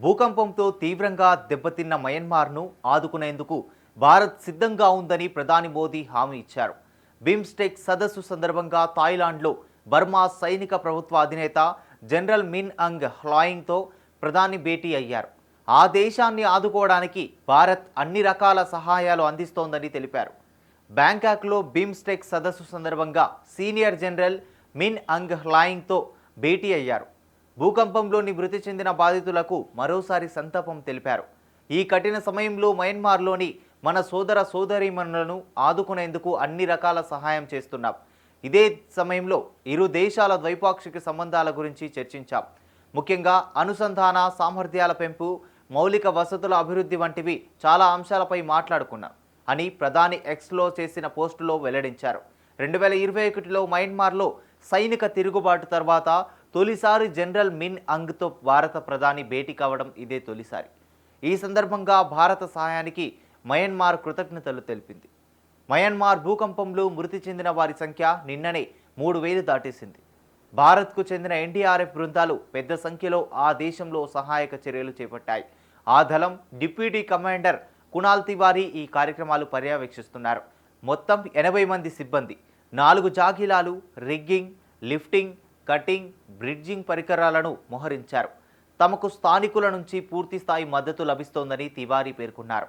భూకంపంతో తీవ్రంగా దెబ్బతిన్న మయన్మార్ను ఆదుకునేందుకు భారత్ సిద్ధంగా ఉందని ప్రధాని మోదీ హామీ ఇచ్చారు. బిమ్స్టెక్ సదస్సు సందర్భంగా థాయిలాండ్లో బర్మా సైనిక ప్రభుత్వ అధినేత జనరల్ మిన్ అంగ్ హ్లాయింగ్తో ప్రధాని భేటీ అయ్యారు. ఆ దేశాన్ని ఆదుకోవడానికి భారత్ అన్ని రకాల సహాయాలు అందిస్తోందని తెలిపారు. బ్యాంకాక్లో బిమ్స్టెక్ సదస్సు సందర్భంగా సీనియర్ జనరల్ మిన్ అంగ్ హ్లాయింగ్తో భేటీ అయ్యారు. భూకంపంలోని మృతి చెందిన బాధితులకు మరోసారి సంతాపం తెలిపారు. ఈ కఠిన సమయంలో మయన్మార్లోని మన సోదర సోదరీమణులను ఆదుకునేందుకు అన్ని రకాల సహాయం చేస్తున్నాం. ఇదే సమయంలో ఇరు దేశాల ద్వైపాక్షిక సంబంధాల గురించి చర్చించాం. ముఖ్యంగా అనుసంధాన సామర్థ్యాల పెంపు, మౌలిక వసతుల అభివృద్ధి వంటివి చాలా అంశాలపై మాట్లాడుకున్నాం అని ప్రధాని ఎక్స్లో చేసిన పోస్టులో వెల్లడించారు. 2021లో మయన్మార్లో సైనిక తిరుగుబాటు తర్వాత తొలిసారి జనరల్ మిన్ అంగ్తో భారత ప్రధాని భేటీ కావడం ఇదే తొలిసారి. ఈ సందర్భంగా భారత సహాయానికి మయన్మార్ కృతజ్ఞతలు తెలిపింది. మయన్మార్ భూకంపంలో మృతి చెందిన వారి సంఖ్య నిన్ననే 3000 దాటేసింది. భారత్కు చెందిన ఎన్డీఆర్ఎఫ్ బృందాలు పెద్ద సంఖ్యలో ఆ దేశంలో సహాయక చర్యలు చేపట్టాయి. ఆ దళం డిప్యూటీ కమాండర్ కునాల్ తివారీ ఈ కార్యక్రమాలు పర్యవేక్షిస్తున్నారు. మొత్తం 80 మంది సిబ్బంది 4 జాగిలాలు, రిగ్గింగ్, లిఫ్టింగ్, కటింగ్, బ్రిడ్జింగ్ పరికరాలను మోహరించారు. తమకు స్థానికుల నుంచి పూర్తి స్థాయి మద్దతు లభిస్తోందని తివారీ పేర్కొన్నారు.